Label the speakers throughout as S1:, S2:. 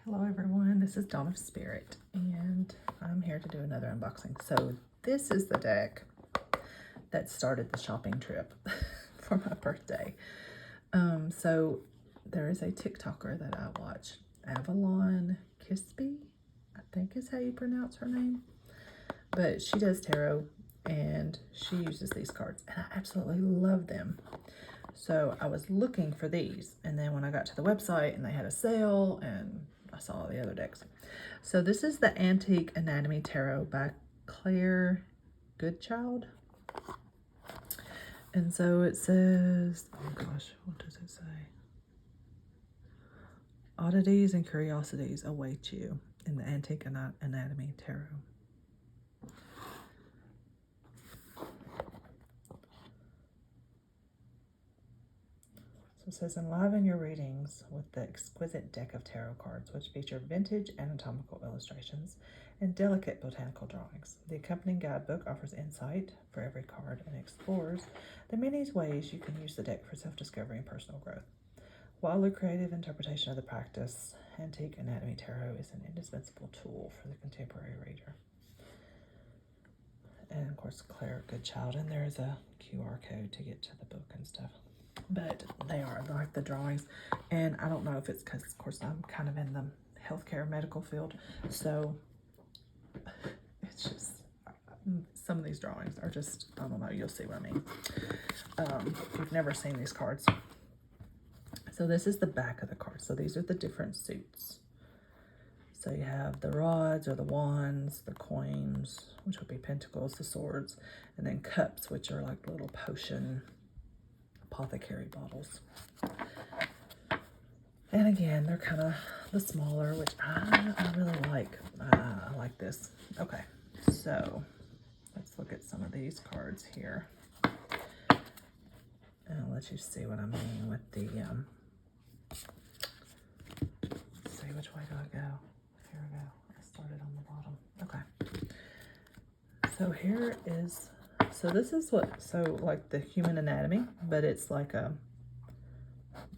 S1: Hello everyone, this is Dawn of Spirit and I'm here to do another unboxing. So this is the deck that started the shopping trip for my birthday. So there is a TikToker that I watch, Avalon Kisby, I think is how you pronounce her name. But she does tarot and she uses these cards and I absolutely love them. So I was looking for these, and then when I got to the website and they had a sale and I saw all the other decks. So this is the Antique Anatomy Tarot by Claire Goodchild. And so it says, oh gosh, what does it say? Oddities and curiosities await you in the Antique Anatomy Tarot. So it says, enliven your readings with the exquisite deck of tarot cards, which feature vintage anatomical illustrations and delicate botanical drawings. The accompanying guidebook offers insight for every card and explores the many ways you can use the deck for self-discovery and personal growth. While a creative interpretation of the practice, Antique Anatomy Tarot is an indispensable tool for the contemporary reader. And of course, Claire Goodchild, and there is a QR code to get to the book and stuff. But they are like the drawings, and I don't know if it's because, of course, I'm kind of in the healthcare medical field, so it's just some of these drawings are just, I don't know, you'll see what I mean. If you've never seen these cards. So this is the back of the card. So these are the different suits. So you have the rods or the wands, the coins, which would be pentacles, the swords, and then cups, which are like little potion apothecary bottles. And again, they're kind of the smaller, which I really like. I like this. Okay, so let's look at some of these cards here. And I'll let you see what I mean with the, let's see, which way do I go? Here we go. I started on the bottom. Okay. So here is, so this is what, so like the human anatomy, but it's like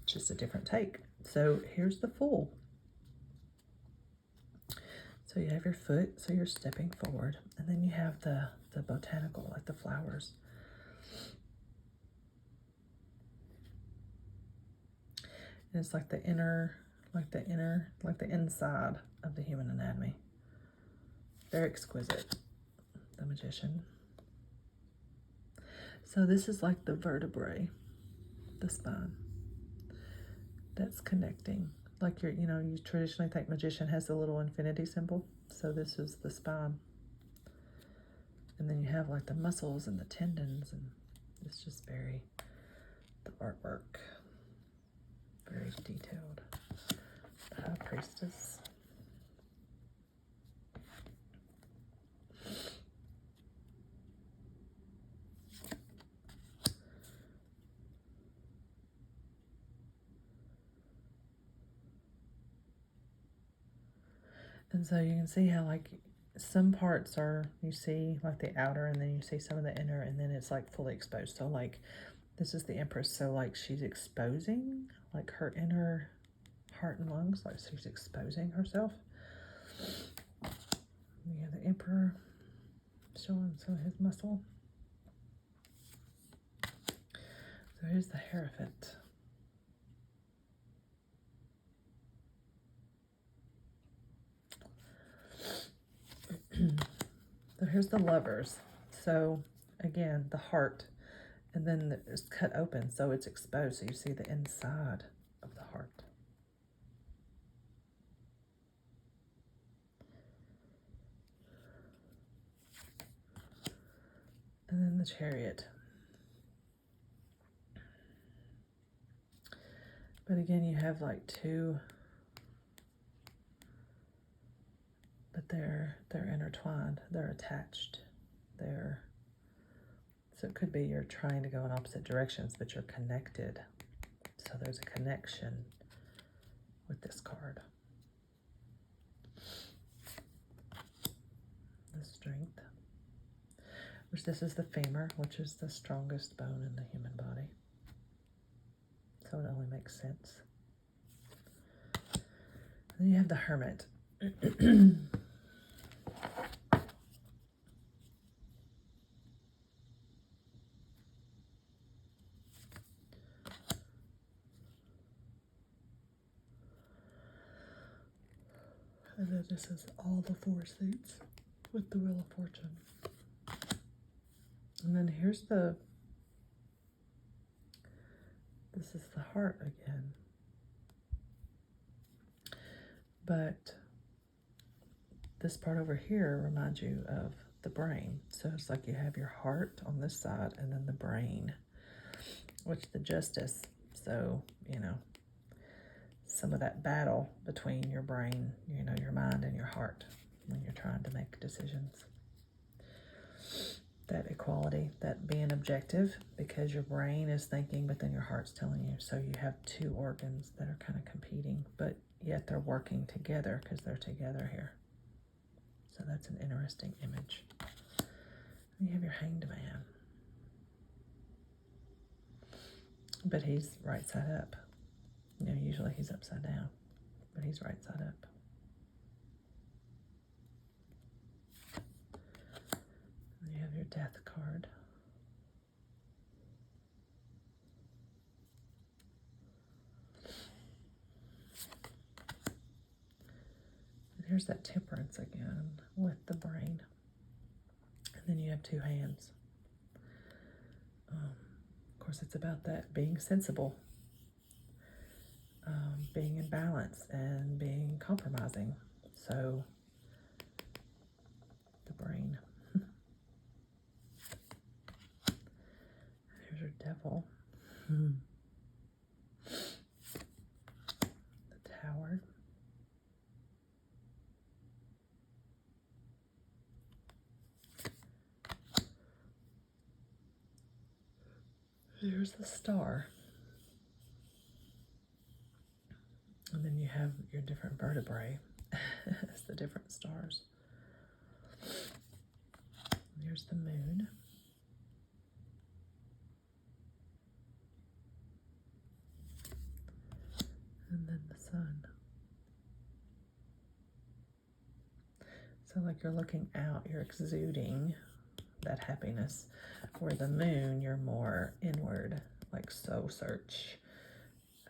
S1: just a different take. So here's the Fool. So you have your foot, so you're stepping forward, and then you have the botanical, like the flowers. And it's like the inner, like the inside of the human anatomy. Very exquisite, the Magician. So this is like the vertebrae, the spine, that's connecting. Like you traditionally think Magician has a little infinity symbol. So this is the spine. And then you have like the muscles and the tendons, and it's just very, the artwork, very detailed. The High Priestess. And so you can see how like some parts are, you see like the outer, and then you see some of the inner, and then it's like fully exposed. So like this is the Empress, so like she's exposing like her inner heart and lungs, like she's exposing herself. We have the Emperor showing some of his muscle. So here's the Hierophant. So here's the Lovers. So again, the heart, and then it's cut open, so it's exposed, so you see the inside of the heart. And then the Chariot. But again, you have like two, but they're intertwined, they're attached. So it could be you're trying to go in opposite directions, but you're connected. So there's a connection with this card. The Strength, which this is the femur, which is the strongest bone in the human body. So it only makes sense. Then you have the Hermit. And then this is all the 4 suits with the Wheel of Fortune. And then here's this is the heart again. But this part over here reminds you of the brain. So it's like you have your heart on this side and then the brain, which the Justice. So, you know, some of that battle between your brain, you know, your mind and your heart when you're trying to make decisions. That equality, that being objective, because your brain is thinking, but then your heart's telling you. So you have 2 organs that are kind of competing, but yet they're working together because they're together here. So that's an interesting image. And you have your Hanged Man. But he's right side up. You know, usually he's upside down, but he's right side up. And you have your Death card. And here's that Temperance again with the brain. And then you have 2 hands. Of course, it's about that being sensible, being in balance, and being compromising. So, the brain. Here's your Devil. The Tower. Here's the Star. And then you have your different vertebrae as the different stars. Here's the Moon. And then the Sun. So like you're looking out, you're exuding that happiness. Where the Moon, you're more inward, like soul search,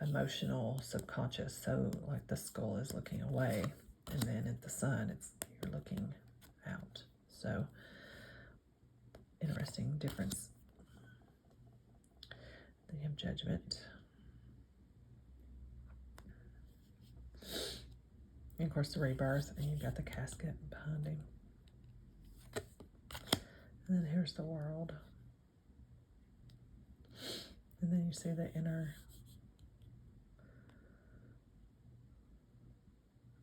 S1: emotional, subconscious. So like the skull is looking away, and then at the Sun, you're looking out. So interesting difference. Then you have Judgment. And of course the Rebirth, and you've got the casket behind him. And then here's the World. And then you see the inner,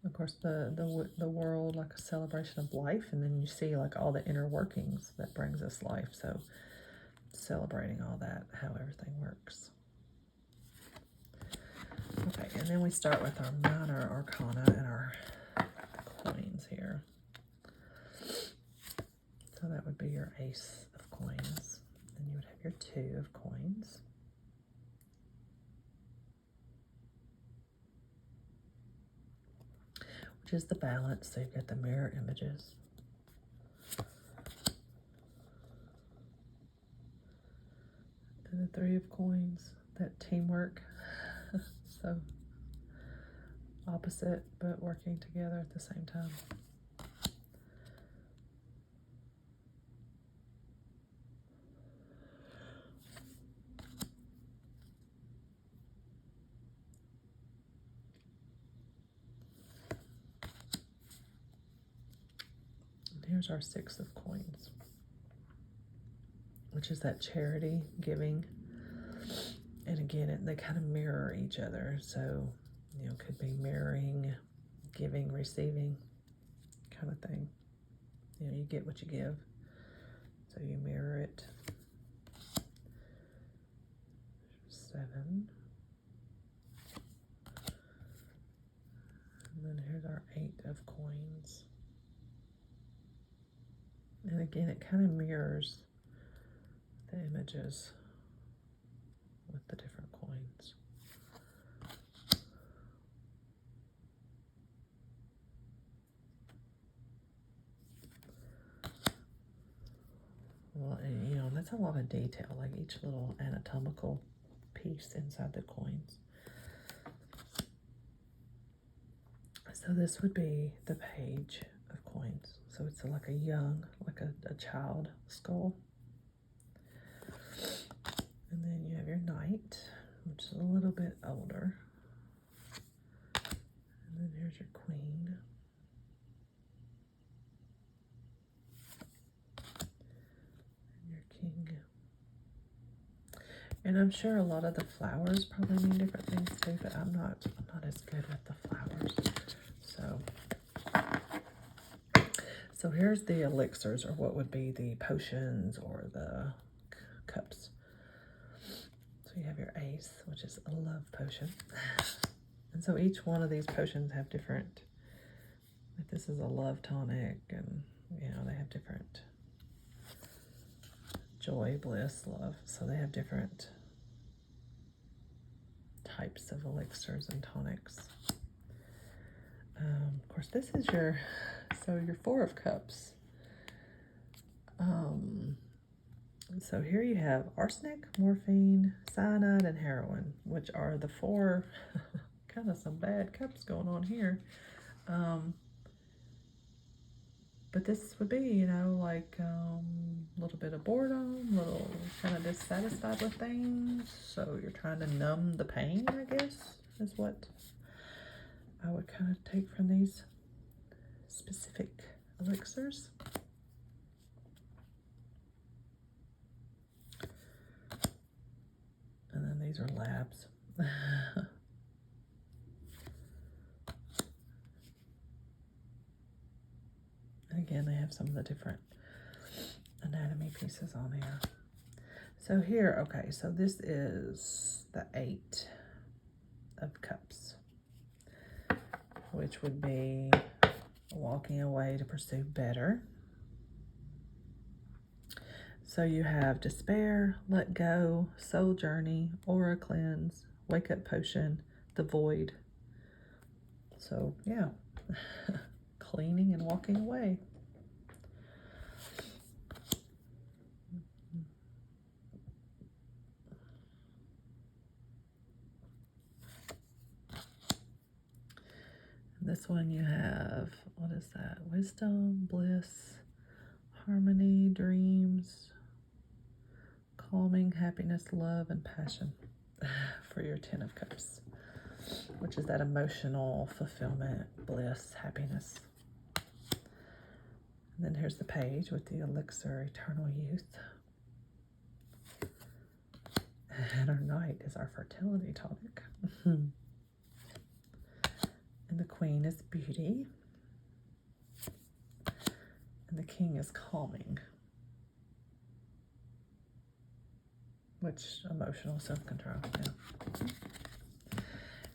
S1: of course, the world, like a celebration of life, and then you see like all the inner workings that brings us life. So celebrating all that, how everything works. Okay, and then we start with our minor arcana and our coins here. So that would be your Ace of Coins. Then you would have your 2 of Coins. Which is the Balance, so you've got the mirror images. And the 3 of Coins, that teamwork. So opposite, but working together at the same time. And here's our 6 of Coins, which is that charity, giving. And again, they kind of mirror each other. So, you know, could be mirroring, giving, receiving kind of thing. You know, you get what you give. So you mirror it. 7. And then here's our 8 of Coins. And again, it kind of mirrors the images with the different coins. that's a lot of detail, like each little anatomical piece inside the coins. So this would be the page of coins. So it's like a young, like a child skull. And then you have your knight, which is a little bit older. And then here's your queen. And your king. And I'm sure a lot of the flowers probably mean different things too, but I'm not as good with the flowers. So here's the elixirs, or what would be the potions or the cups. So you have your ace, which is a love potion. And so each one of these potions have different, like this is a love tonic, and you know, they have different joy, bliss, love. So they have different types of elixirs and tonics. Of course, this is your Four of Cups. So here you have arsenic, morphine, cyanide, and heroin, which are the four, kind of some bad cups going on here. But this would be, you know, like a little bit of boredom, little kind of dissatisfied with things. So you're trying to numb the pain, I guess, is what I would kind of take from these specific elixirs. And then these are labs. Again, they have some of the different anatomy pieces on here. So here, okay, so this is the 8 of Cups, which would be walking away to pursue better. So you have despair, let go, soul journey, aura cleanse, wake up potion, the void. So yeah, cleaning and walking away. This one you have, what is that? Wisdom, bliss, harmony, dreams, calming, happiness, love, and passion for your 10 of Cups, which is that emotional fulfillment, bliss, happiness. And then here's the page with the elixir, eternal youth. And our knight is our fertility tonic. And the queen is beauty. And the king is calming, which emotional self-control, yeah.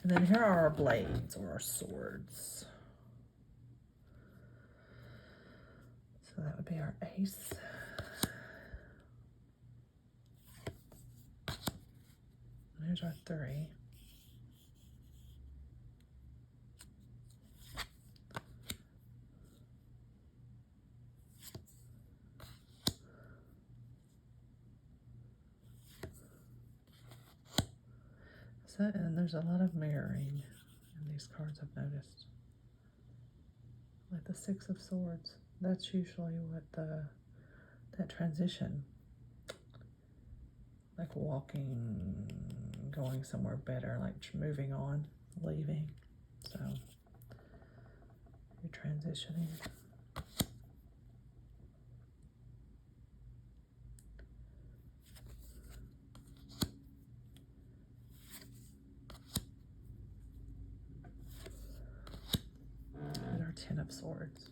S1: And then here are our blades, or our swords. So that would be our ace. Here's our 3. So, and there's a lot of mirroring in these cards, I've noticed. Like the 6 of Swords. That's usually what that transition, like walking, going somewhere better, like moving on, leaving. So you're transitioning. And our 10 of Swords.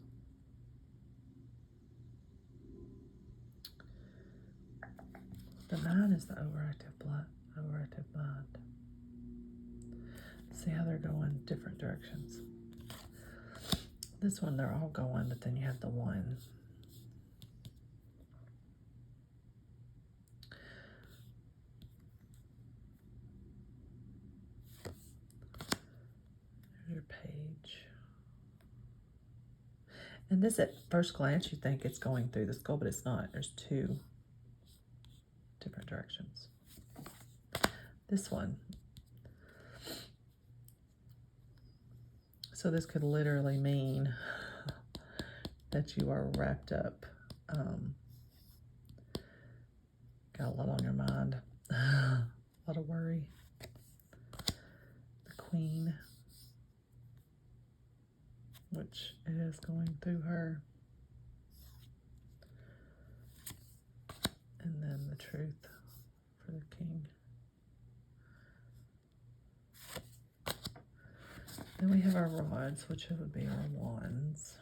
S1: The 9 is the overactive mind. See how they're going different directions. This one, they're all going, but then you have the 1. Here's your page. And this, at first glance, you think it's going through the skull, but it's not. There's 2 directions. This one. So this could literally mean that you are wrapped up. Got a lot on your mind. A lot of worry. The Queen, which is going through her. And then the Truth for the King. Then we have our rods, which would be our wands.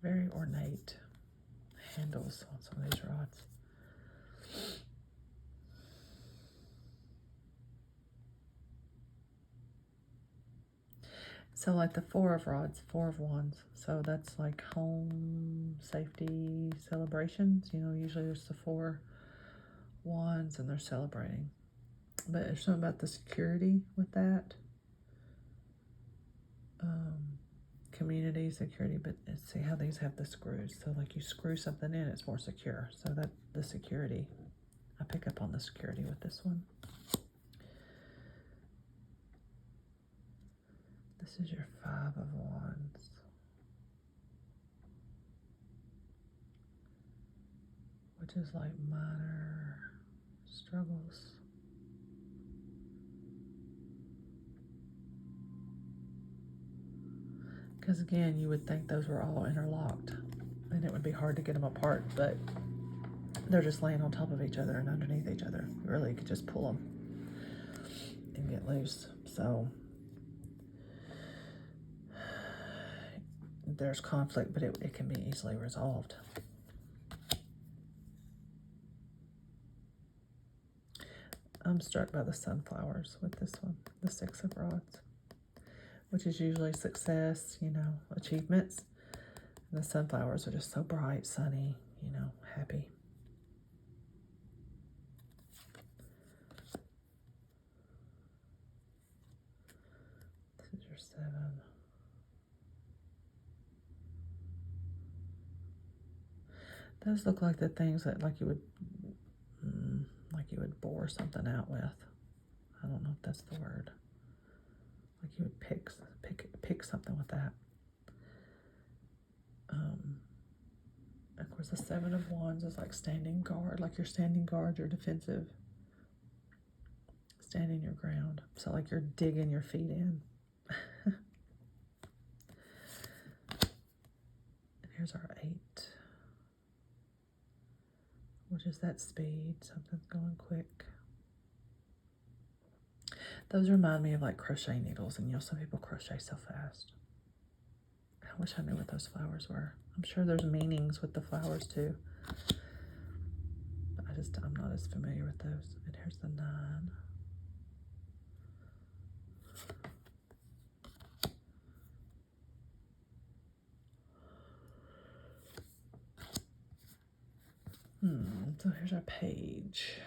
S1: Very ornate handles on some of these rods. So like the Four of Rods, Four of Wands. So that's like home, safety, celebrations. You know, usually there's the Four Wands and they're celebrating. But there's something about the security with that. Community security, but see how these have the screws. So like you screw something in, it's more secure. So that the security, I pick up on the security with this one. This is your Five of Wands. Which is like minor struggles. Because again, you would think those were all interlocked and it would be hard to get them apart, but they're just laying on top of each other and underneath each other. You really could just pull them and get loose. So there's conflict, but it can be easily resolved. I'm struck by the sunflowers with this one, the Six of Rods, which is usually success, you know, achievements. And the sunflowers are just so bright, sunny, you know, happy. This is your Seven. Those look like the things that like you would bore something out with. I don't know if that's the word. Like you would pick something with that. Of course, the Seven of Wands is like standing guard. Like you're standing guard, you're defensive. Standing your ground. So like you're digging your feet in. And here's our Eight. Which is that speed. Something's going quick. Those remind me of like crochet needles. And you know, some people crochet so fast. I wish I knew what those flowers were. I'm sure there's meanings with the flowers too. But I'm not as familiar with those. And here's the Nine. So here's our Page.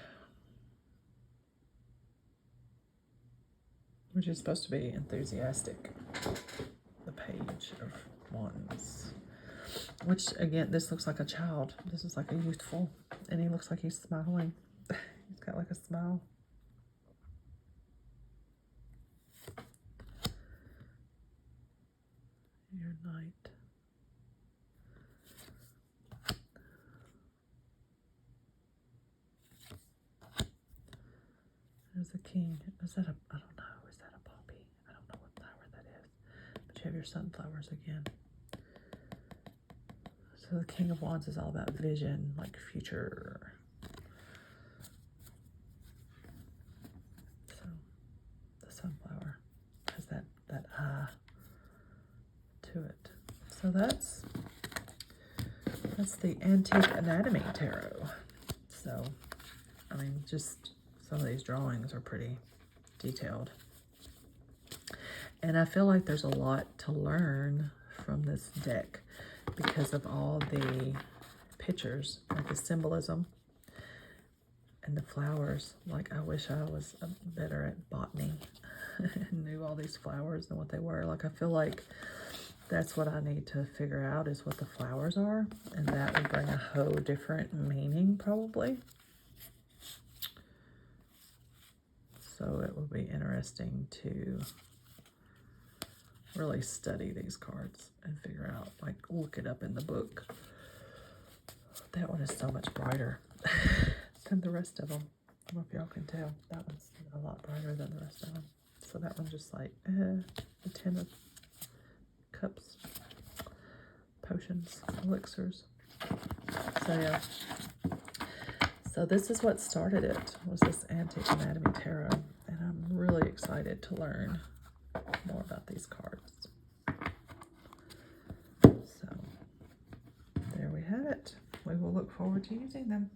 S1: Which is supposed to be enthusiastic. The Page of Wands. Which, again, this looks like a child. This is like a youthful. And he looks like he's smiling. He's got like a smile. Your Knight. There's the King. Is that I don't know. Is that a poppy? I don't know what flower that is. But you have your sunflowers again. So the King of Wands is all about vision, like future. So the sunflower has that eye to it. So that's the Antique Anatomy Tarot. So, I mean, just some of these drawings are pretty detailed. And I feel like there's a lot to learn from this deck because of all the pictures, like the symbolism and the flowers. Like, I wish I was better at botany and knew all these flowers and what they were. Like, I feel like That's what I need to figure out, is what the flowers are, and that would bring a whole different meaning probably. So it will be interesting to really study these cards and figure out, like, look it up in the book. That one is so much brighter than the rest of them. I don't know if y'all can tell. That one's a lot brighter than the rest of them. So that one's just like, the 10 of cups, potions, elixirs. So yeah. So this is what started it, was this Antique Anatomy Tarot. And I'm really excited to learn more about these cards. So there we have it. We will look forward to using them.